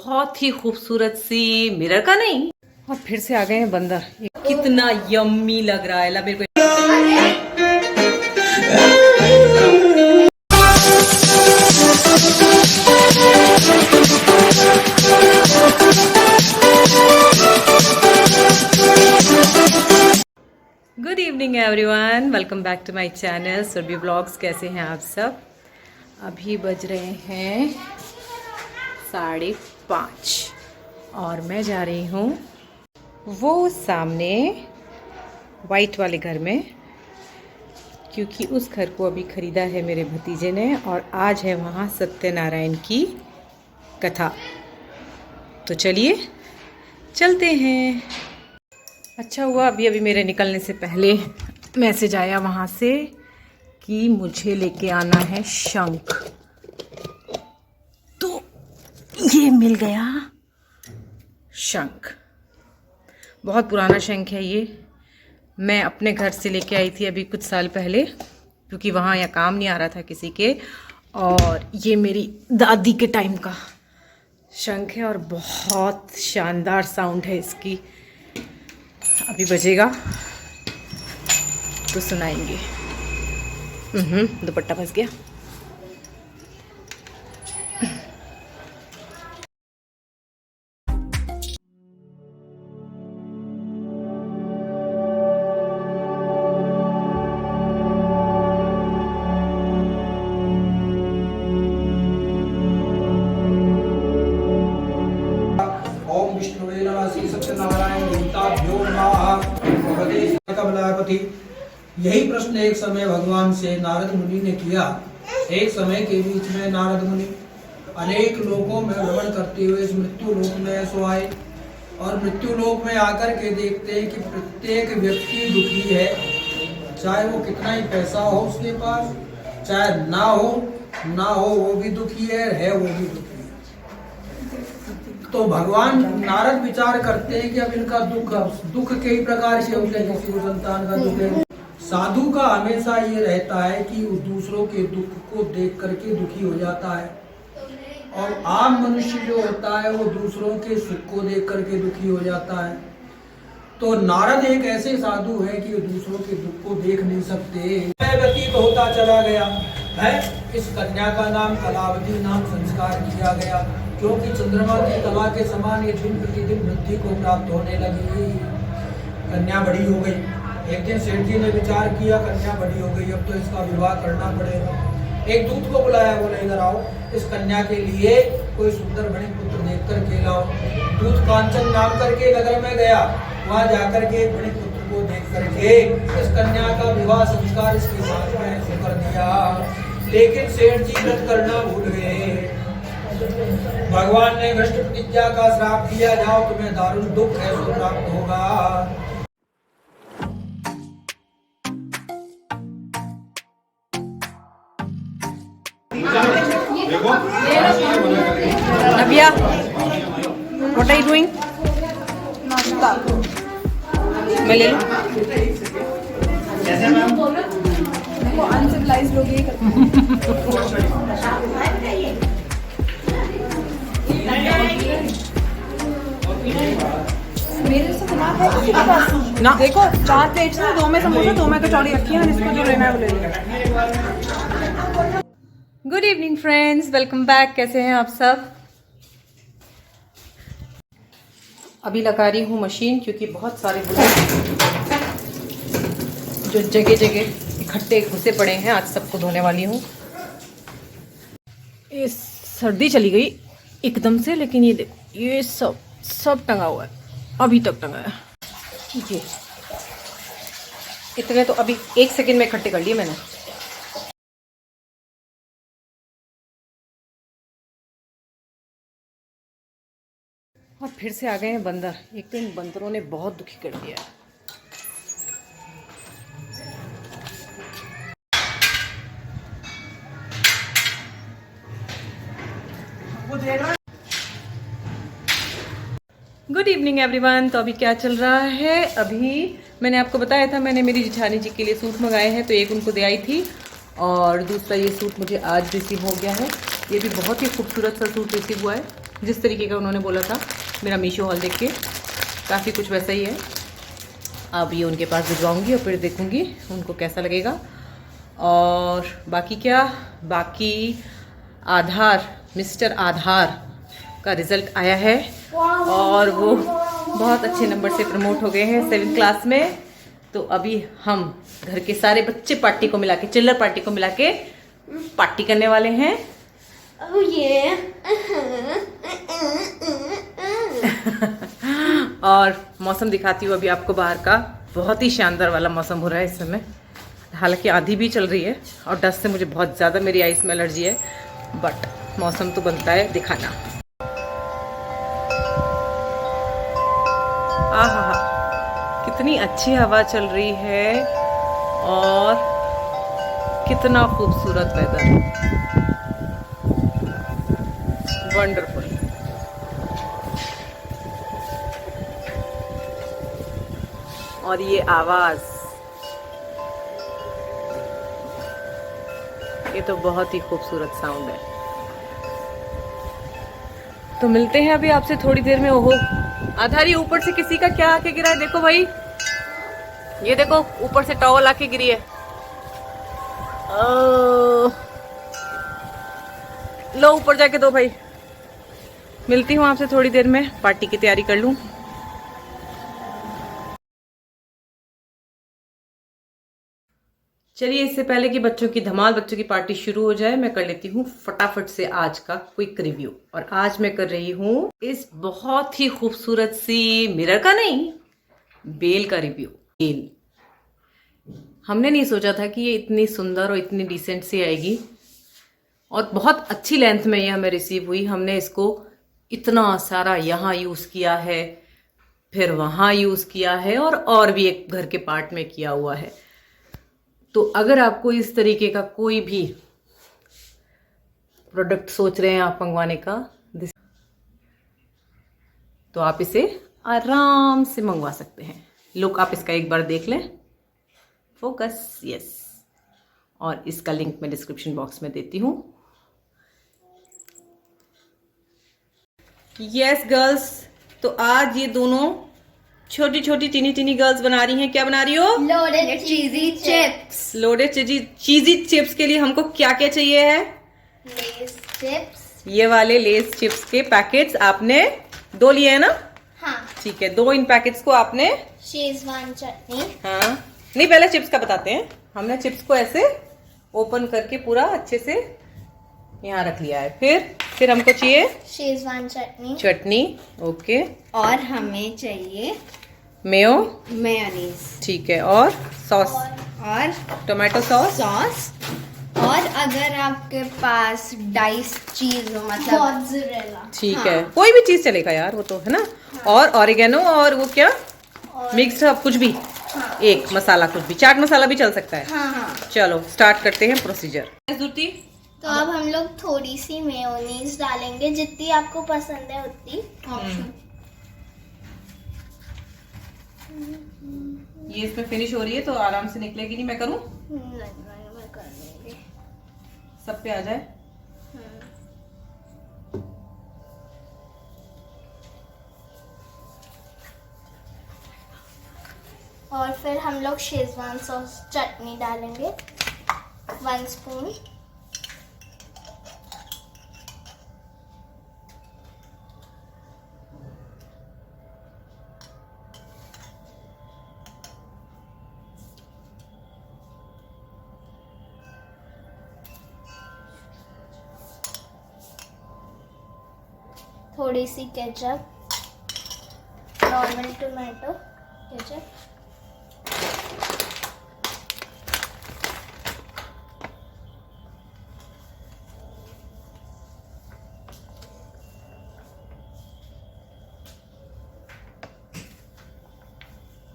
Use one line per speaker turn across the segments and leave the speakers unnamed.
बहुत ही खूबसूरत सी मिरर का नहीं। और फिर से आ गए हैं बंदर। ये कितना यम्मी लग रहा है। ला मेरे को good evening everyone, welcome back to my channel Surabhi blogs. कैसे हैं आप सब? अभी बज रहे हैं 5:30 और मैं जा रही हूँ वो सामने वाइट वाले घर में, क्योंकि उस घर को अभी ख़रीदा है मेरे भतीजे ने और आज है वहाँ सत्यनारायण की कथा। तो चलिए चलते हैं। अच्छा हुआ अभी अभी मेरे निकलने से पहले मैसेज आया वहाँ से कि मुझे लेके आना है शंख। तो ये मिल गया शंख। बहुत पुराना शंख है ये। मैं अपने घर से लेके आई थी अभी कुछ साल पहले, क्योंकि वहाँ यहाँ काम नहीं आ रहा था किसी के। और ये मेरी दादी के टाइम का शंख है और बहुत शानदार साउंड है इसकी। अभी बजेगा तो सुनाएंगे। दुपट्टा फंस गया।
ओम विष्णुवे नमः। श्री सत्यनारायण देवताभ्यो नमः। भगवते कमलापति। यही प्रश्न एक समय भगवान से नारद मुनि ने किया। एक समय के बीच में नारद मुनि अनेक लोकों में भ्रमण करते हुए इस मृत्यु लोक में सो आए और मृत्यु लोक में आकर के देखते हैं कि प्रत्येक व्यक्ति दुखी है। चाहे वो कितना ही पैसा हो उसके पास, चाहे ना हो वो भी दुखी है वो भी दुखी है। तो भगवान नारद विचार करते हैं कि अब इनका दुख कई प्रकार से होते हैं। किसी को संतान का दुख है। साधु का हमेशा ये रहता है कि उस दूसरों के दुख को देख करके दुखी हो जाता है, और आम मनुष्य जो होता है वो दूसरों के सुख को देख करके दुखी हो जाता है। तो नारद एक ऐसे साधु है कि दूसरों के दुख को देख नहीं सकते। व्यतीत होता चला गया है। इस कन्या का नाम कलावती नाम संस्कार किया गया, क्योंकि चंद्रमा की कला के समान ये दिन प्रतिदिन वृद्धि को प्राप्त होने लगी। कन्या बड़ी हो गई। एक दिन सेठ जी ने विचार किया कन्या बड़ी हो गई, अब तो इसका विवाह करना पड़ेगा। एक दूत को बुलाया, बोले इधर आओ, इस कन्या के लिए कोई सुंदर बड़े पुत्र देख कर के लाओ। दूत कांचन नाम करके नगर में गया। वहाँ जाकर के बड़े पुत्र को देख करके इस कन्या का विवाह संस्कार इसके साथ में कर दिया। लेकिन सेठ जी व्रत करना भूल गए। भगवान ने भ्रष्ट प्रतिज्ञा का श्राप दिया, जाओ तुम्हें दारुण दुख है सो प्राप्त होगा।
नव्या, what are you doing?
नाश्ता।
मैं ले लूं?
वो अनसिविलाइज्ड लोग ये करते हैं। मेरे से दिमाग है किसी के पास
ना।
देखो 4 प्लेट्स में 2 में समोसा 2 में कचौड़ी रखी है, जिसको जो लेना है वो ले लो।
Good evening friends, welcome back. कैसे हैं आप सब? अभी लगा रही हूँ मशीन, क्योंकि बहुत सारे जो जगह जगह इकट्ठे घुसे पड़े हैं आज सबको धोने वाली हूँ। ये सर्दी चली गई एकदम से, लेकिन ये देखो ये सब टंगा हुआ है, अभी तक टंगा है। ये इतने तो अभी 1 सेकंड में इकट्ठे कर लिए मैंने। और फिर से आ गए हैं बंदर। एक तो इन बंदरों ने बहुत दुखी कर दिया है। Good evening everyone. तो अभी क्या चल रहा है? अभी मैंने आपको बताया था मैंने मेरी जेठानी जी के लिए सूट मंगाए हैं, तो एक उनको दे आई थी और दूसरा ये सूट मुझे आज रिसीव हो गया है। ये भी बहुत ही खूबसूरत सा सूट रिसीव हुआ है। जिस तरीके का उन्होंने बोला था मेरा मीशो हॉल देख के, काफ़ी कुछ वैसा ही है। अब ये उनके पास भिजवाऊंगी और फिर देखूंगी उनको कैसा लगेगा। और बाकी क्या, बाकी आधार, मिस्टर आधार का रिजल्ट आया है और वो बहुत अच्छे नंबर से प्रमोट हो गए हैं 7th क्लास में। तो अभी हम घर के सारे बच्चे पार्टी को मिला के, चिल्लर पार्टी को मिला के पार्टी करने वाले हैं। और मौसम दिखाती हूँ अभी आपको बाहर का, बहुत ही शानदार वाला मौसम हो रहा है इस समय। हालांकि आंधी भी चल रही है और डस्ट से मुझे बहुत ज़्यादा मेरी आइस में एलर्जी है, बट मौसम तो बनता है दिखाना। आहा, कितनी अच्छी हवा चल रही है और कितना खूबसूरत वेदर, वंडरफुल। और ये आवाज, ये तो बहुत ही खूबसूरत साउंड है। तो मिलते हैं अभी आपसे थोड़ी देर में। ओहो आधारी, ऊपर से किसी का क्या आके गिरा है, देखो भाई, ये देखो ऊपर से टॉवल आके गिरी है। लो ऊपर जाके दो भाई। मिलती हूँ आपसे थोड़ी देर में, पार्टी की तैयारी कर लूं। चलिए इससे पहले कि बच्चों की पार्टी शुरू हो जाए, मैं कर लेती हूँ फटाफट से आज का क्विक रिव्यू। और आज मैं कर रही हूँ इस बहुत ही खूबसूरत सी मिरर का नहीं, बेल का रिव्यू। बेल हमने नहीं सोचा था कि ये इतनी सुंदर और इतनी डिसेंट सी आएगी, और बहुत अच्छी लेंथ में ये हमें रिसीव हुई। हमने इसको इतना सारा यहाँ यूज किया है, फिर वहां यूज किया है, और भी एक घर के पार्ट में किया हुआ है। तो अगर आपको इस तरीके का कोई भी प्रोडक्ट सोच रहे हैं आप मंगवाने का, तो आप इसे आराम से मंगवा सकते हैं। लुक आप इसका एक बार देख लें, फोकस, यस। और इसका लिंक मैं डिस्क्रिप्शन बॉक्स में देती हूँ। यस गर्ल्स, तो आज ये दोनों छोटी छोटी टीनी टीनी गर्ल्स बना रही हैं। क्या बना रही हो?
Loaded cheesy chips.
Loaded cheesy chips के लिए हमको क्या क्या चाहिए है?
Lay's chips.
ये वाले लेस चिप्स के पैकेट्स आपने 2 लिए हैं ना?
हाँ।
ठीक है, 2 इन पैकेट्स को आपने,
शेजवान चटनी।
हाँ नहीं, पहले चिप्स का बताते हैं। हमने चिप्स को ऐसे ओपन करके पूरा अच्छे से यहाँ रख लिया है। फिर हमको चाहिए
शेजवान
चटनी, ओके।
और हमें चाहिए
मेयो,
मेयोनीज।
ठीक है, और सॉस,
और
टोमेटो सॉस।
और अगर आपके पास डाइस चीज हो, मतलब मोज़रेला,
ठीक है, कोई भी चीज चलेगा यार, वो तो है ना। और ऑरिगेनो, और वो क्या, मिक्स कुछ भी, एक मसाला कुछ भी, चाट मसाला भी चल सकता है।
हाँ।
चलो स्टार्ट करते हैं प्रोसीजर।
तो अब हम लोग थोड़ी सी मेयोनीज डालेंगे, जितनी आपको पसंद है उतनी। ऑप्शन।
ये इसमें फिनिश हो रही है तो आराम से निकलेगी नहीं। मैं करूं?
नहीं, मैं कर लूंगी।
सब पे आ जाए।
और फिर हम लोग शेजवान सॉस चटनी डालेंगे 1 स्पून। थोड़ी सी केचप, नॉर्मल टोमेटो केचप।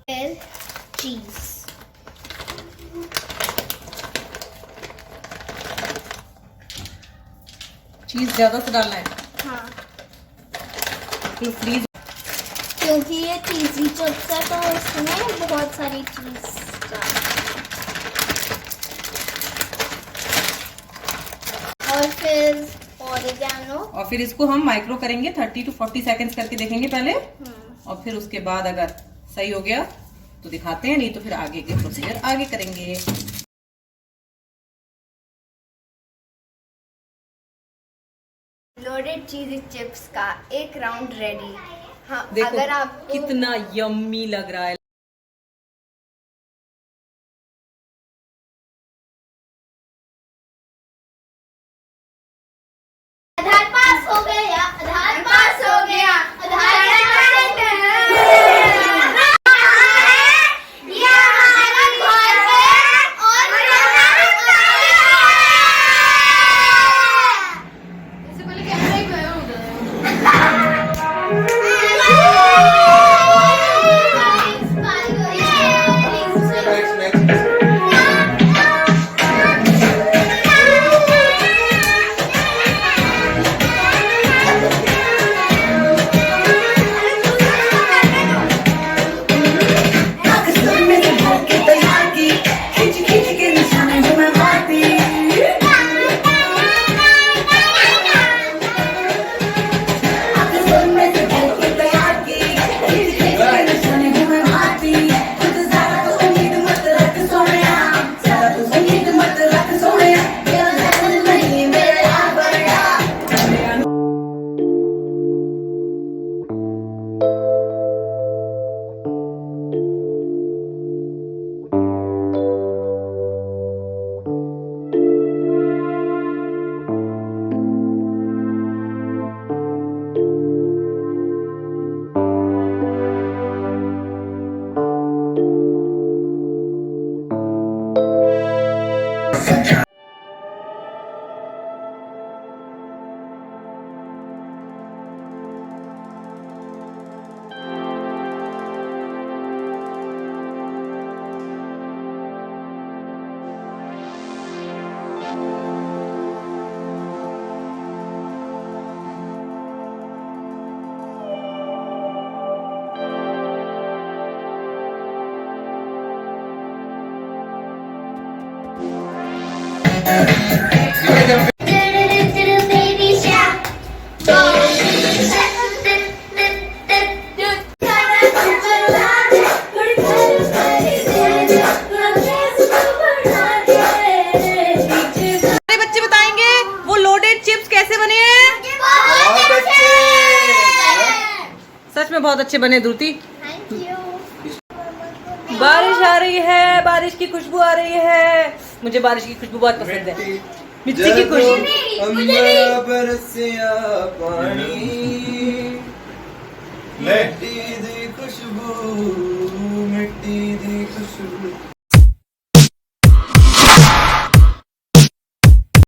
फिर चीज।
चीज ज्यादा से डालना है।
हाँ,
तो फ्रीज,
क्योंकि ये चीजी चिप्स है तो इसमें बहुत सारी चीज और फिर ऑरिगेनो।
और फिर इसको हम माइक्रो करेंगे 30 to 40 सेकेंड्स करके देखेंगे पहले, और फिर उसके बाद अगर सही हो गया तो दिखाते हैं, नहीं तो फिर आगे के प्रोसीजर आगे करेंगे।
लोडेड चीज चिप्स का एक राउंड रेडी। हाँ,
देखो
अगर आपको
कितना यम्मी लग रहा है।
आधार पास हो गया, आधार पास हो गया, आधार
बच्चे बताएंगे वो लोडेड चिप्स कैसे बने हैं।
बहुत अच्छे।
सच में बहुत अच्छे बने धृति।
Thank you.
बारिश आ रही है, बारिश की खुशबू आ रही है। मुझे बारिश की खुशबू बहुत पसंद है, मिट्टी की खुशबू।
अंबर बरसिया पानी, मिट्टी दी खुशबू, मिट्टी दी खुशबू।